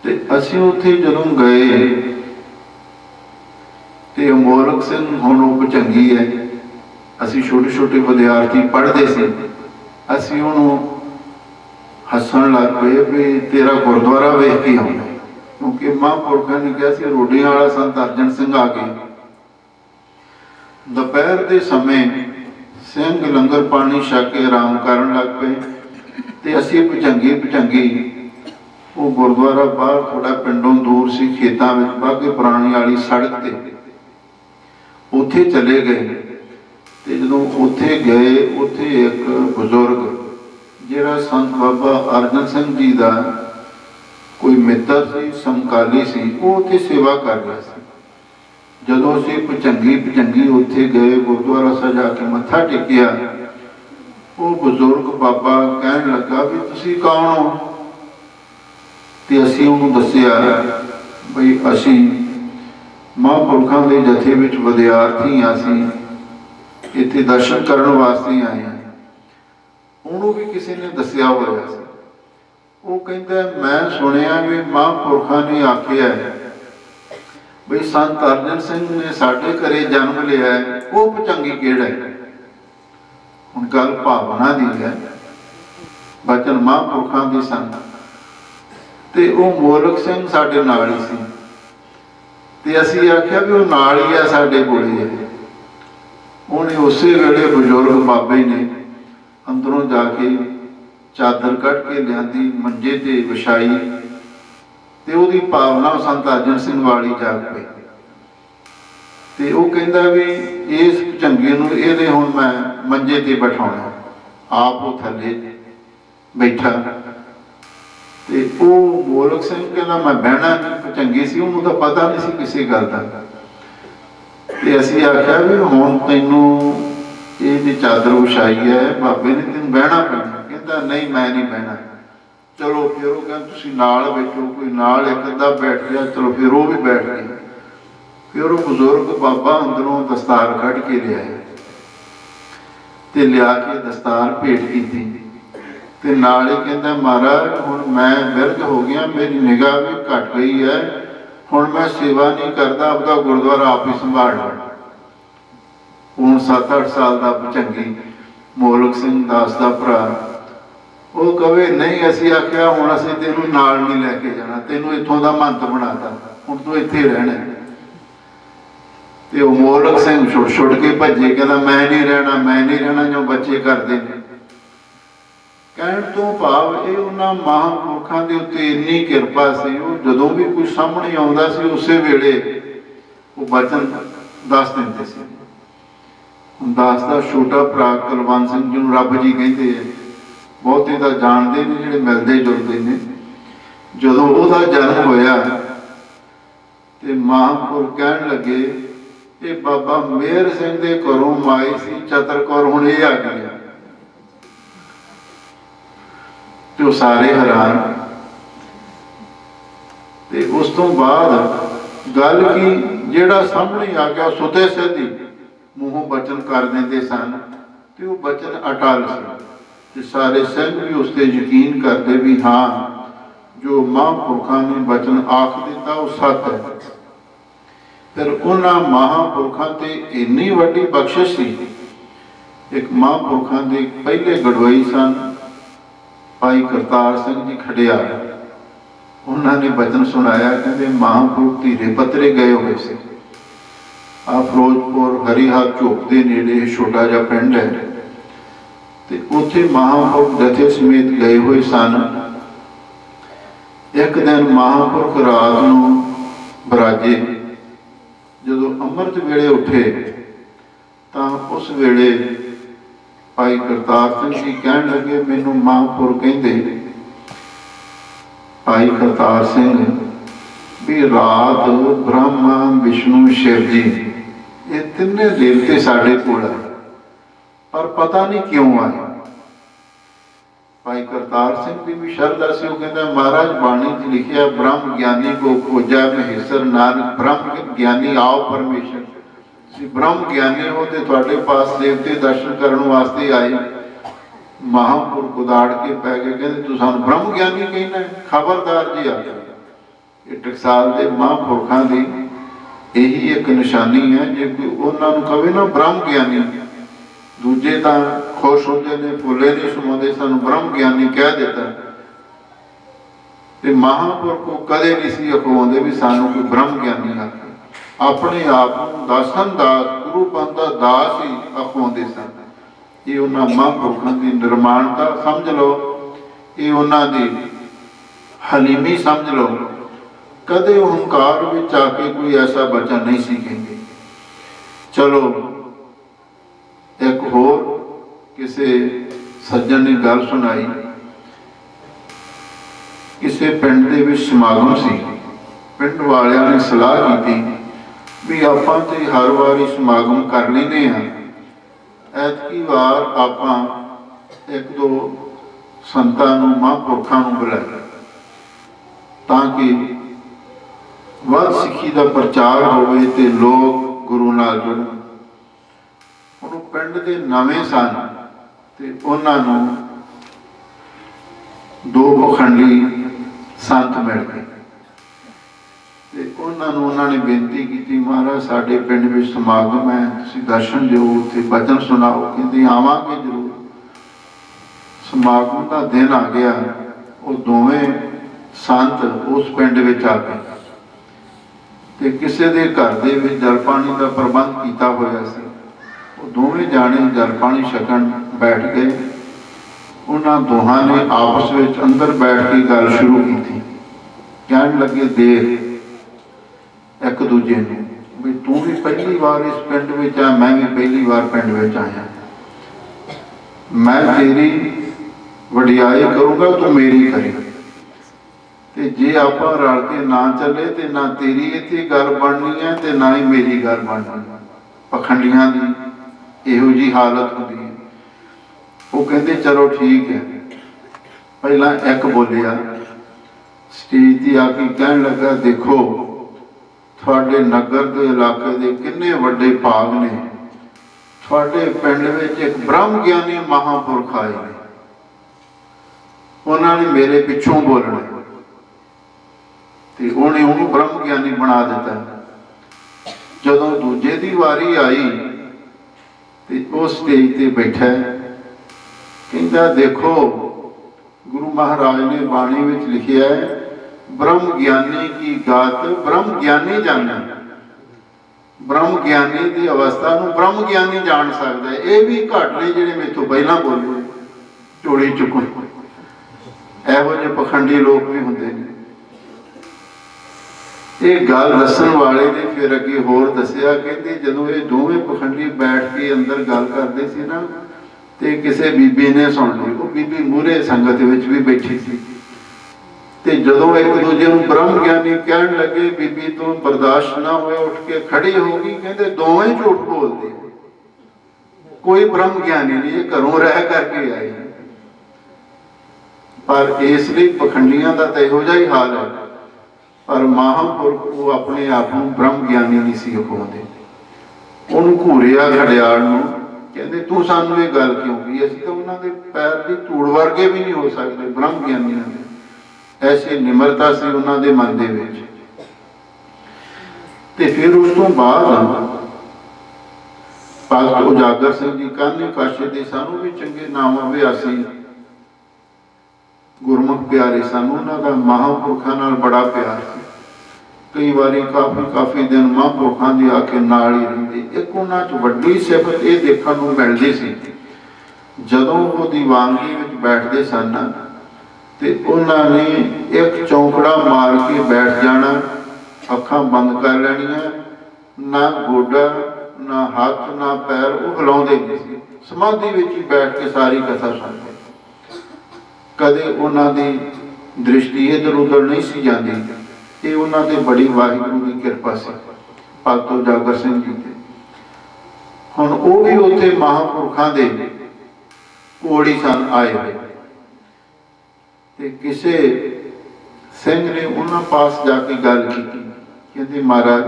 ਤੇ ਅਸੀਂ ਉੱਥੇ ਜਦੋਂ ਗਏ ਤੇ ਅਮੋਲਕ ਸਿੰਘ ਹੁਣ ਉਹ ਭੁਜੰਗੀ ਹੈ, ਅਸੀਂ ਛੋਟੇ ਛੋਟੇ ਵਿਦਿਆਰਥੀ ਪੜ੍ਹਦੇ ਸੀ। ਅਸੀਂ ਉਹਨੂੰ ਹੱਸਣ ਲੱਗ ਪਏ ਵੀ ਤੇਰਾ ਗੁਰਦੁਆਰਾ ਵੇਖ ਕੇ ਆਉਣਾ, ਕਿਉਂਕਿ ਮਹਾਂਪੁਰਖਾਂ ਨੇ ਕਿਹਾ ਸੀ ਰੋਡੀਆਂ ਵਾਲਾ ਸੰਤ ਅਰਜਨ ਸਿੰਘ ਆ ਗਏ। ਦੁਪਹਿਰ ਦੇ ਸਮੇਂ ਸਿੰਘ ਲੰਗਰ ਪਾਣੀ ਛਕ ਕੇ ਆਰਾਮ ਕਰਨ ਲੱਗ ਪਏ ਤੇ ਅਸੀਂ ਭੁਜੰਗੀ ਉਹ ਗੁਰਦੁਆਰਾ ਬਾਹਰ ਥੋੜਾ ਪਿੰਡੋਂ ਦੂਰ ਸੀ, ਖੇਤਾਂ ਵਿੱਚ ਬਾਗੇ ਪੁਰਾਣੀ ਵਾਲੀ ਸੜਕ ਤੇ ਉੱਥੇ ਚਲੇ ਗਏ। ਤੇ ਜਦੋਂ ਉੱਥੇ ਗਏ, ਉੱਥੇ ਇੱਕ ਬਜ਼ੁਰਗ ਜਿਹੜਾ ਸੰਤ ਬਾਬਾ ਅਰਜਨ ਸਿੰਘ ਜੀ ਦਾ ਕੋਈ ਮਿੱਤਰ ਸੀ, ਸਮਕਾਲੀ ਸੀ, ਉਹ ਉੱਥੇ ਸੇਵਾ ਕਰ ਰਿਹਾ ਸੀ। ਜਦੋਂ ਅਸੀਂ ਭੁਜੰਗੀ ਉੱਥੇ ਗਏ, ਗੁਰਦੁਆਰਾ ਸਜਾ ਕੇ ਮੱਥਾ ਟੇਕਿਆ, ਉਹ ਬਜ਼ੁਰਗ ਬਾਬਾ ਕਹਿਣ ਲੱਗਾ ਵੀ ਤੁਸੀਂ ਕੌਣ ਹੋ? ਤੇ ਅਸੀਂ ਉਹਨੂੰ ਦੱਸਿਆ ਬਈ ਅਸੀਂ ਮਹਾਂਪੁਰਖਾਂ ਦੇ ਜਥੇ ਵਿੱਚ ਵਿਦਿਆਰਥੀ ਹਾਂ, ਅਸੀਂ ਇੱਥੇ ਦਰਸ਼ਨ ਕਰਨ ਵਾਸਤੇ ਆਏ ਹਾਂ। ਉਹਨੂੰ ਵੀ ਕਿਸੇ ਨੇ ਦੱਸਿਆ ਹੋਇਆ ਸੀ। ਉਹ ਕਹਿੰਦਾ ਮੈਂ ਸੁਣਿਆ ਵੀ ਮਹਾਂਪੁਰਖਾਂ ਨੇ ਆਖਿਆ ਬਈ ਸੰਤ ਅਰਜਨ ਸਿੰਘ ਨੇ ਸਾਡੇ ਘਰੇ ਜਨਮ ਲਿਆ, ਉਹ ਭੁਜੰਗੀ ਕਿਹੜਾ ਹੈ? ਹੁਣ ਗੱਲ ਭਾਵਨਾ ਦੀ ਹੈ, ਬਚਨ ਮਹਾਂਪੁਰਖਾਂ ਦੇ ਸਨ। ਤੇ ਉਹ ਮੋਲਕ ਸਿੰਘ ਸਾਡੇ ਨਾਲ ਹੀ ਸੀ ਤੇ ਅਸੀਂ ਆਖਿਆ ਵੀ ਉਹ ਨਾਲ ਹੀ ਆ ਸਾਡੇ ਕੋਲੇ ਹੈ। ਉਹਨੇ ਉਸੇ ਵੇਲੇ ਬਜ਼ੁਰਗ ਬਾਬੇ ਨੇ ਅੰਦਰੋਂ ਜਾ ਕੇ ਚਾਦਰ ਕੱਢ ਕੇ ਲਿਆਂਦੀ, ਮੰਜੇ ਤੇ ਵਿਛਾਈ ਤੇ ਉਹਦੀ ਭਾਵਨਾ ਸੰਤ ਅਰਜਨ ਸਿੰਘ ਵਾਲੀ ਜਾਗ ਪਈ। ਤੇ ਉਹ ਕਹਿੰਦਾ ਵੀ ਇਸ ਭੁਜੰਗੀ ਨੂੰ ਇਹਦੇ ਹੁਣ ਮੈਂ ਮੰਜੇ ਤੇ ਬਿਠਾਉਣਾ। ਆਪ ਉਹ ਥੱਲੇ ਬੈਠਾ ਤੇ ਉਹ ਮੋਲਕ ਸਿੰਘ ਕਹਿੰਦਾ ਮੈਂ ਬਹਿਣਾ ਨਹੀਂ। ਭੁਜੰਗੀ ਸੀ, ਉਹਨੂੰ ਤਾਂ ਪਤਾ ਨਹੀਂ ਸੀ ਕਿਸੇ ਗੱਲ ਦਾ। ਤੇ ਅਸੀਂ ਆਖਿਆ ਵੀ ਹੁਣ ਤੈਨੂੰ ਇਹਦੀ ਚਾਦਰ ਵਿਛਾਈ ਹੈ, ਬਾਬੇ ਨੇ ਤੈਨੂੰ ਬਹਿਣਾ ਪੈਣਾ। ਕਹਿੰਦਾ ਨਹੀਂ ਮੈਂ ਨਹੀਂ ਬਹਿਣਾ। ਚਲੋ ਫਿਰ ਉਹ ਕਹਿੰਦਾ ਤੁਸੀਂ ਨਾਲ ਬੈਠੋ, ਕੋਈ ਨਾਲ ਇੱਕ ਅੱਧਾ ਬੈਠ ਗਿਆ। ਚਲੋ ਫਿਰ ਉਹ ਵੀ ਬੈਠ ਗਏ। ਫਿਰ ਉਹ ਬਜ਼ੁਰਗ ਬਾਬਾ ਅੰਦਰੋਂ ਦਸਤਾਰ ਕੱਢ ਕੇ ਲਿਆਏ ਤੇ ਲਿਆ ਕੇ ਦਸਤਾਰ ਭੇਟ ਕੀਤੀ ਤੇ ਨਾਲ ਹੀ ਕਹਿੰਦਾ महाराज ਹੁਣ मैं बिरध हो गया, मेरी निगाह भी घट गई है, ਹੁਣ मैं सेवा नहीं करता, आपका गुरुद्वारा आप ही संभाल लो। ਹੁਣ 7-8 साल का भुजंगी मोलक सिंह दास का भरा वो कहे नहीं, असी आख्या ਹੁਣ ਅਸੀਂ ਤੈਨੂੰ ਨਾਲ नहीं लैके जाना, ਤੈਨੂੰ इत्थों का महंत बनाता, ਹੁਣ तू इत्थे रहना। तो मोलक सिंह छुट छुट के भजे, कहता मैं नहीं रहना, मैं नहीं रहना जो बच्चे करते हैं। कहण तो भाव ये उन्हां महापुरखों के उत्ते इन्नी किरपा सी, जदों भी कोई सामने आउंदा सी उस वेले वो वचन दस दिंदे सी। दास का छोटा भरा कुलवंत सिंह जिन्होंने रब जी कहते हैं, बहुते तो जानते हैं जिहड़े मिलते जुलते हैं। जदों उहदा जन्म होया ते महापुर कहण लगे ये बाबा मेहर सिंह दे घरों माई सी चतर कौर, हुण ये आ गई। तो सारे हैरान। ते उस तो बाद गल की जिहड़ा सामने आ गया सुते सिद्धी मूहों बचन कर देंदे सन, ते वो बचन अटल सी। सारे सिंह भी उस ते यकीन करते भी हाँ जो महापुरखों ने बचन आख दिता वो सच है। फिर उन्होंने महापुरखों ते इन्नी वड्डी बख्शिश सी। एक महापुरखों के पहले गढ़वाई सन भाई करतार सिंह जी खड़ियाल, उन्होंने बचन सुनाया, कहते महापुरुष धीरे पत्रे गए हुए से आ फिरोजपुर हरिहार झोप के नेड़े छोटा जा पिंड है, ते उत्थे महापुरुष जथे समेत गए हुए सन। एक दिन महापुरुष रात नूं बराजे जदों अमृत वेले उठे तां उस वेले भाई करतार सिंह जी कहन लगे, मैनू महापुर कहते भाई करतार सिंह भी रात ब्रह्मा विष्णु शिव जी ये तिने देवते साढ़े कोल आए, पर पता नहीं क्यों आए। भाई करतार सिंह की भी शरधा से, वो कहता महाराज बाणी च लिखिया ब्रह्म ज्ञानी को खोजा महेश्वर नानक, ब्रह्म ज्ञानी आओ परमेश्वर। ब्रह्म ज्ञानी हो तो थोड़े पास देवते दर्शन करने वास्ते आए। महापुर उदाड़ के पै गए, कहते तू सानू ब्रह्म ज्ञानी कहना है, खबरदार जी आ गए। टकसाल के महापुरखों की यही एक निशानी है, जो कोई उन्होंने कहे ना ब्रह्म ज्ञानी, दूजे तो खुश होते हैं फुले नहीं समाते, सानू ब्रह्म ज्ञानी कह देता। महापुर को कदे नहीं सी अखवाते भी सानू कोई ब्रह्म ज्ञानी आखे, अपने आप दासन दास गुरु पंथ का दास ही अखवाते सन। ये उन्होंने महापुरखों की निर्माणता समझ लो, ये उन्होंने हलीमी समझ लो। कदे हंकार में आके कोई ऐसा बच्चा नहीं सीखेंगे। चलो एक होर किसी सज्जन ने गल सुनाई, किसी पिंड दे विच समागम सी, पिंड वालियां ने सलाह की भी आपां ते हर वारी समागम कर लेने हैं, ऐतकी वार आपां एक दो संतां नूं महापुरखां नूं बुलाइए ताकि वध सिक्खी का प्रचार होवे ते लोग गुरु नाल जुड़न। हुण पिंड दे नवें सन ते उन्हां नूं दो पखंडी संत मिल गए ते उन्होंने बेनती की, महाराज साडे पिंड में समागम है, तुसीं दर्शन दिओ ते बचन सुनाओ। कहते आवांगे जरूर। समागम का दिन आ गया, वो दोवें संत उस पिंड में आ गए ते किसी के घर दे विच जल पानी का प्रबंध किया होया सी। वो दोवें जाने जल पानी छकण बैठ गए। उन्हां दोहां ने आपस में अंदर बैठ के गल शुरू की, कहण लगे देख एक दूजे नूं भी तू भी पहली बार इस पिंड में आया, मैं भी पहली बार पिंड में आया, मैं तेरी वडियाई करूँगा तू मेरी करी। ते जे आप रल के ना चले तो ना तेरी इत्थे गल बननी है ते ना ही मेरी गल बननी। पखंडियां की इहो जी हालत होती है। वो कहते चलो ठीक है। पहला एक बोलिया स्टेज की आके कहन लगा, देखो थोड़े नगर के इलाके के किन्ने वड्डे भाग ने, थोड़े पिंड में एक ब्रह्म ज्ञानी महापुरख आए ने उन्होंने मेरे पिछों बोलना, तो उन्हें उन्होंने ब्रह्म ज्ञानी बना दिता। जदों दूजे की वारी आई तो वो स्टेज पर बैठा, कहता देखो गुरु महाराज ने बाणी में लिखिया है, ब्रह्म ज्ञानी की गात ब्रह्म ज्ञानी जाने। ब्रह्म ज्ञानी की अवस्था को ब्रह्म ज्ञानी जान सकता है। ये भी घट ने जिहड़े मेरे तो पहला बोले चोड़ी चुकन, इहो जिहे पखंडी लोग भी होंदे ने। ये गल दसन वाले ने फिर अगे होर दसिया, कहते जदों ये दोवें पखंडी बैठ के अंदर गल करते सी ना, तो किसी बीबी ने सुन ली। वो बीबी मूहरे संगत विच भी बैठी सी, ते जदों एक दूजे को ब्रह्म ज्ञानी कहन लगे, बीबी तो बर्दाश्त ना होया, उठ के खड़ी होगी। कहते दोवें झूठ बोलते, कोई ब्रह्म ज्ञानी नहीं, ये घरों रह करके आई। पर इसलिए पखंडियां का तो इहो जिहा ही हाल है। पर महापुरख वो अपने आप को ब्रह्म ज्ञानी नहीं सी कहते। उन्होंने घूरिया घड़ियाल नूं, कहते तू सानू ये गल क्यों की? असीं तो उन्होंने पैर की धूड़ वर्गे भी नहीं हो सकते ब्रह्म ज्ञानियों के। ऐसी निमरता सी उन्होंने मन दे विच। ते फिर उस तो बाद भगत उजागर सिंह जी कान्ही काशे दे सानू भी चंगे नाम अभ्यासी गुरमुख प्यारे सन। उन्होंने महापुरखों नाल बड़ा प्यार सी। कई बारी काफ़ी दिन महापुरखों की आके नाल ही रहिंदे। एक उन्हां च वड्डी सिफत ये देखण नूं मिलदी सी, जदों वो दीवानगी विच बैठदे सन ते उन्होंने एक चौंकड़ा मार के बैठ जाना, अखां बंद कर लैणियां, ना गोडा ना हाथ ना पैर वो हिलाउंदे नहीं सी। समाधि विच ही बैठ के सारी कथा सुणदे। कदे उन्हां दी दृष्टि इधर उधर नहीं सी जाती। ये उन्होंने बड़ी वाहिगुरू की कृपा से भगत उजागर सिंह जी ते। हुण वो भी उत्थे महापुरखों के कोल ही सन आए हुए। किसी सिंह ने उन्होंने पास जाके गल की, कहते महाराज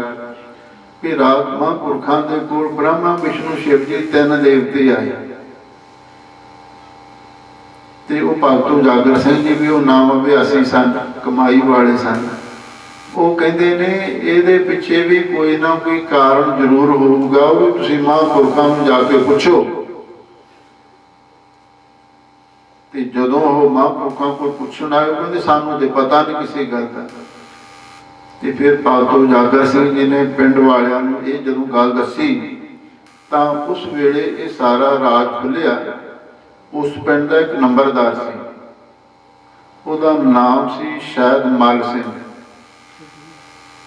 कि रात महापुरखों के कोल ब्रह्मा विष्णु शिव जी तीन देवते आए। तो वो भगत उजागर सिंह जी भी वो नाम अभ्यासी सन, कमाई वाले सन। वो कहते ने ये पिछे भी कोई ना कोई कारण जरूर होगा, वो तुसीं महापुरखों को जाके पूछो। तो जदों वो महापुरखों को पूछण आए, कहते सानू तो पता नहीं किसी गल का। तो फिर भगत उजागर सिंह जी ने पिंड वालियां नूं ये जदों गल दसी, तो उस वेले ये सारा राज खुलिया। उस पिंड का एक नंबरदार सी, उसदा नाम सी शायद मल सिंह।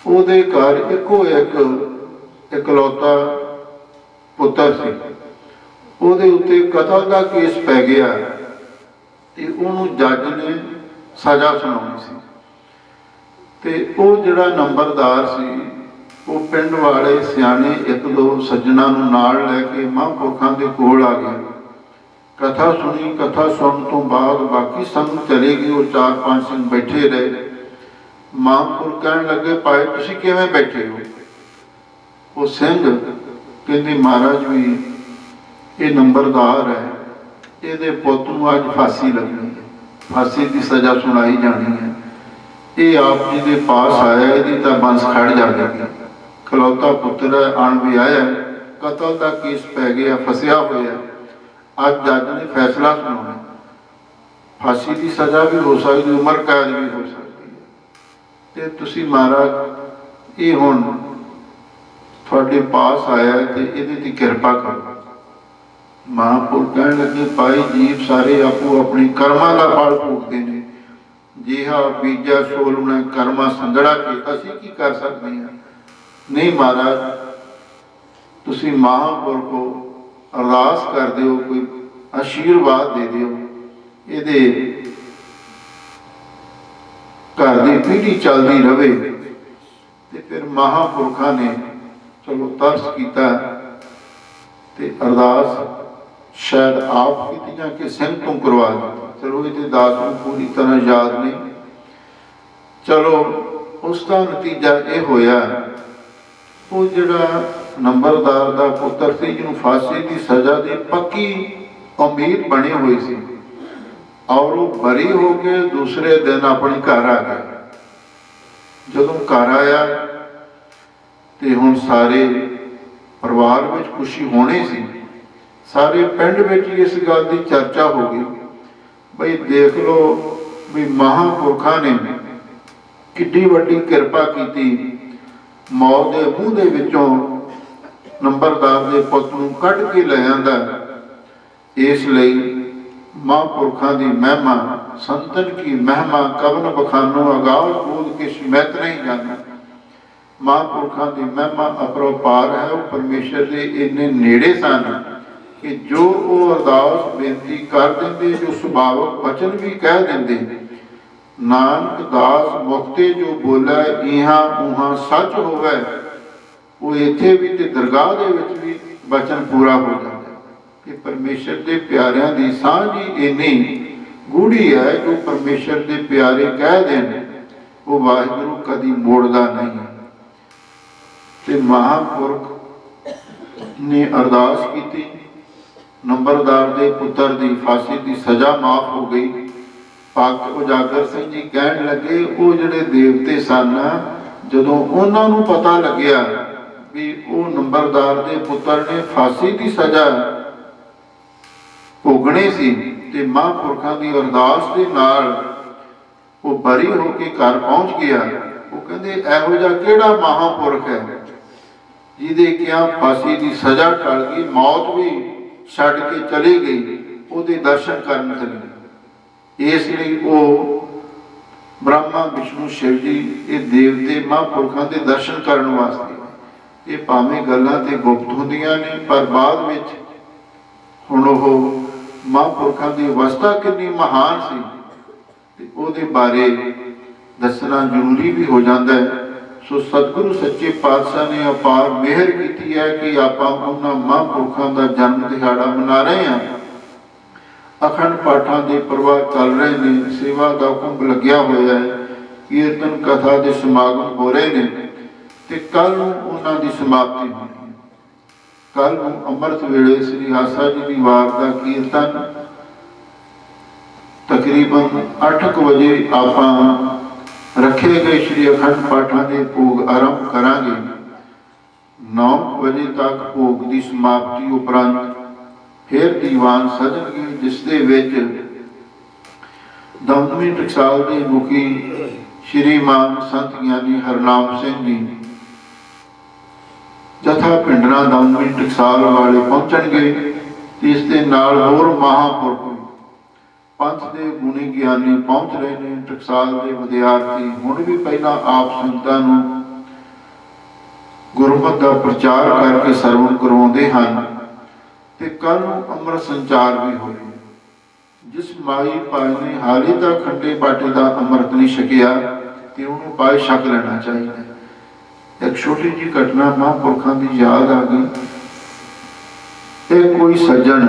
ਉਹਦੇ घर इको एक इकलौता पुत्र सी। ਉਹਦੇ उत्ते कतल का केस पै गया ते ਉਹਨੂੰ जज ने सज़ा सुनाउणी सी। ते ਉਹ ਜਿਹੜਾ नंबरदार सी, वो पिंड वाले सियाणे एक दो सज्जना नूं नाल लैके महापुरखों के कोल आ गए। कथा सुनी। कथा सुन तो बाद बाकी संग चले गए। वो 4-5 सिंह बैठे रहे। महापुर कहन लगे भाई तुसीं किवें बैठे हो? वो सिंह कहते महाराज भी ये नंबरदार है, ये पुत नूं अज फांसी लगनी है, फांसी की सज़ा सुनाई जानी है। ये आप जी के पास आया, यदि तो बंस खड़ जाएगी। खलौता पुत्र है, अणविआया, कतल का केस पै गया, फसिया होया। अज जज ने फैसला सुनाना, फांसी की सज़ा भी हो सकती, उम्र कैद भी हो सकती। ते तुसी महाराज ये हुण तुहाडे पास आया ते इहदे ते किरपा करो। महापुर कहण लगे भाई जीव सारे आपो अपनी कर्मां दा फल भोगदे ने। जिहा बीजा सोलना कर्मा संगड़ा के असीं की कर सकते हैं? नहीं महाराज, तुसी महापुर को अरदास कर दिओ, कोई आशीर्वाद दे दिओ, इहदे घर की पीढ़ी चलती रहे। तो फिर महापुरखों ने चलो तरस किया ते अरदास शायद आप की जां कि सिंह तो करवा दी। चलो ये दास को पूरी तरह याद नहीं। चलो उसका नतीजा ये होया, वो जिहड़ा नंबरदार का पुत्र सी, जिन्होंने फांसी की सज़ा की पक्की उम्मीद बनी हुई सी, और वो बरी हो के दूसरे दिन अपने घर आ गया। जदों घर आया तो हुण सारे परिवार में खुशी होनी सी, सारे पिंड में इस गल की चर्चा हो गई बई देख लो भी महापुरखा ने किड्डी वड्डी किरपा की, मौत के मूँह दे विचों नंबरदार के पुत नूं कढ के ले आंदा। इसलिए महापुरखों की महिमा, संतन की महिमा कवन बखानो, आगाज बोध के मित नहीं जाना। महापुरखों की महिमा अपरपार है। वो परमेश्वर के इन्ने नेड़े सन कि जो वो अरदास बेनती कर देंगे, जो सुभावक वचन भी कह देंगे, नानक दास मुक्ते जो बोला इहाँ उहाँ सच होवे, वो इत्थे भी ते दरगाह दे विच भी वचन पूरा हो जाता कि परमेश्वर के प्यारियां की सांझी इन्नी गूढ़ी है। जो परमेश्वर के प्यारे कह दें वो वाहिगुरू कदी मोड़दा नहीं। ते महापुरख ने अरदास की, नंबरदार के पुत्र की फांसी की सज़ा माफ हो गई। भगत उजागर सिंह जी कहन लगे वो जिहड़े देवते सन, जदों उन्हां नूं पता लग्या भी वो नंबरदार के पुत्र ने फांसी की सज़ा भोगनी सी ते महापुरखों की अरदास के नाल वो बरी होके घर पहुँच गया। वो कहते इहो जिहा किहड़ा महापुरख है जिहदे क्या फांसी की सज़ा टल गई, मौत भी छड्ड के चली गई, उहदे दर्शन करन चले। इसलिए वो ब्रह्मा विष्णु शिव जी ये देवते महापुरखों के दर्शन करने वास्ते, ये भावें गल्लां ते गुप्त होंदियां ने पर बाद विच हुण वो महापुरखों की अवस्था कितनी महान सी उहदे बारे दसना जरूरी भी हो जाता है। सो सतगुरु सच्चे पातशाह ने अपार मेहर की है कि आपां उन्हां महापुरखों का जन्म दिहाड़ा मना रहे हैं। अखंड पाठां के प्रवाह चल रहे हैं, सेवा का कुंभ लग्या होया है, कीर्तन कथा के समागम हो रहे हैं ते कल उन्हां दी समाप्ति होनी। कल अमृत वेले श्री आसा जी की वार का कीर्तन तकरीबन 8 बजे आप रखे गए श्री अखंड पाठां के भोग आरंभ करांगे। 9 बजे तक भोग की समाप्ति उपरंत फिर दीवान सजणगे, जिस दे विच दमदमी टकसाल के मुखी श्रीमान संत ज्ञानी हरनाम सिंह जी जथा पिंडरा दमदमी टकसाल वाले पहुंचणगे। इस दे नाल होर महापुरख पंथ के गुणी ज्ञानी पहुंच रहे हैं। टकसाल के विद्यार्थी हुण भी पहला आप संतां नूं गुरमत का प्रचार करके सरवण करवाउंदे हन ते कल अमृत संचार भी हो। जिस माई पाई ने हाली तक खंडे बाटे का अमृत नहीं छकिया तो उन्होंने पाए छक लेना चाहिए। एक छोटी जी घटना महापुरखों की याद आ गई। एक कोई सज्जन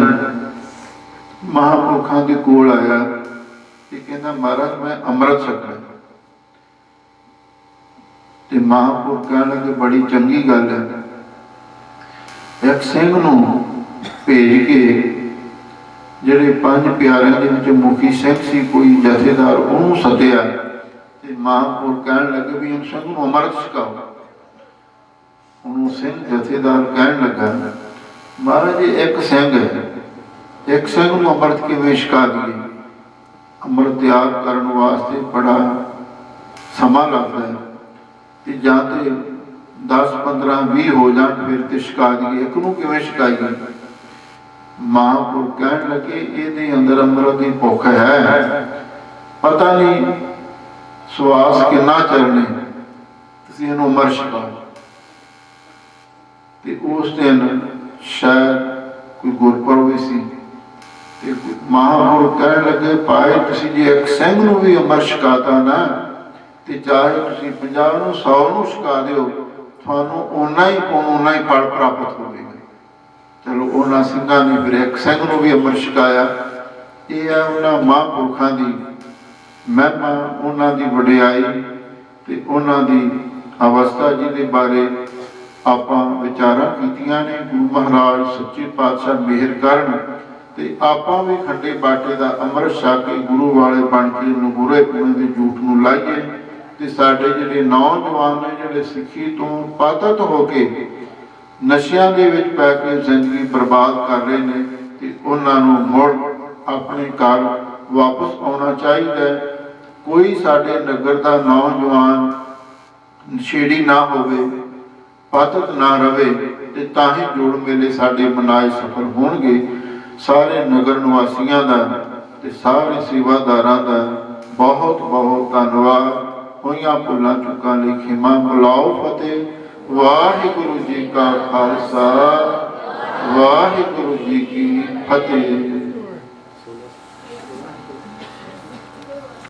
महापुरखों के कोल आया कि कहना महाराज मैं अमृत छकना। ते महापुरख कहने लगे बड़ी चंगी गल है। एक सिंह नूं भेज के जिहड़े 5 प्यारिਆਂ ਦੇ ਵਿੱਚ मुखी सिंह सी कोई जथेदार उन्होंने सद्या ते महापुरख कहने लगे भी उन सिंह नूं अमृत छकाओ। उन्होंने सिंह जथेदार कहने लगा महाराज जी एक सिंह है, एक सिंह नूं अमृत किवें छका दिए? अमृत त्याग करने वास्ते बड़ा समा लगता है ते जां ते 10 15 20 हो जान फिर ते छका दिए, एक नूं किवें छकाईए? महापुरख कहने लगे ये अंदर अमृत की भुख है, पता नहीं सुआस कितना चलने, तुसीं इहनूं अमृत छकाओ। ते उस दिन शायद कोई गुरपुरब भी सी ते महापुरख कहने लगे भाई तुसीं जे एक सिंह नूं भी अमृत छकाता ना ते चाहे तुसीं 50 नूं 100 नूं छका दिओ, तुहानूं उन्ना ही पुण्य उन्ना ही फल प्राप्त होवेगा। चलो उन्होंने सिंघां ने फिर एक सिंह नूं भी अमृत छकाया। ये है उन्होंने महापुरखों की महिमा, उन्हों की वडियाई ते उन्हों की अवस्था जिहदे बारे आपां विचारां कीतियां ने। गुरु महाराज सच्चे पातशाह मेहर करन ਤੇ ਆਪਾਂ ਵੀ ਖੰਡੇ ਬਾਟੇ ਦਾ ਅੰਮ੍ਰਿਤ ਛਕ ਕੇ ਗੁਰੂ ਵਾਲੇ ਬਣ ਕੇ ਨਗੁਰੇ ਪੁਣੇ ਦੇ ਝੂਠ ਨੂੰ ਲਾਈਏ ਤੇ ਸਾਡੇ ਜਿਹੜੇ ਨੌਜਵਾਨ ਨੇ ਜਿਹੜੇ ਸਿੱਖੀ ਤੋਂ ਪਾਤਤ ਹੋ ਕੇ ਨਸ਼ਿਆਂ ਦੇ ਵਿੱਚ ਪੈ ਕੇ ਜ਼ਿੰਦਗੀ ਬਰਬਾਦ ਕਰ ਰਹੇ ਨੇ ਤੇ ਉਹਨਾਂ ਨੂੰ ਮੁੜ ਆਪਣੇ ਘਰ ਵਾਪਸ ਆਉਣਾ ਚਾਹੀਦਾ। ਕੋਈ ਸਾਡੇ ਨਗਰ ਦਾ ਨੌਜਵਾਨ ਨਸ਼ੇੜੀ ਨਾ ਹੋਵੇ, ਪਾਤਤ ਨਾ ਰਵੇ ਤੇ ਤਾਂ ਹੀ ਜੋੜ ਮੇਲੇ ਸਾਡੇ ਮਨਾਏ ਸਫਲ ਹੋਣਗੇ। ਸਾਰੇ ਨਗਰ ਨਿਵਾਸੀਆਂ ਦਾ ਤੇ ਸਾਰੇ ਸੇਵਾਦਾਰਾਂ ਦਾ ਬਹੁਤ ਬਹੁਤ ਧੰਨਵਾਦ। ਹੋਈਆਂ ਭੁੱਲਾਂ ਚੁੱਕਾਂ ਲਈ ਖਿਮਾ ਬੁਲਾਓ। ਫਤਿਹ। ਵਾਹਿਗੁਰੂ ਜੀ ਕਾ ਖਾਲਸਾ, ਵਾਹਿਗੁਰੂ ਜੀ ਕੀ ਫਤਿਹ।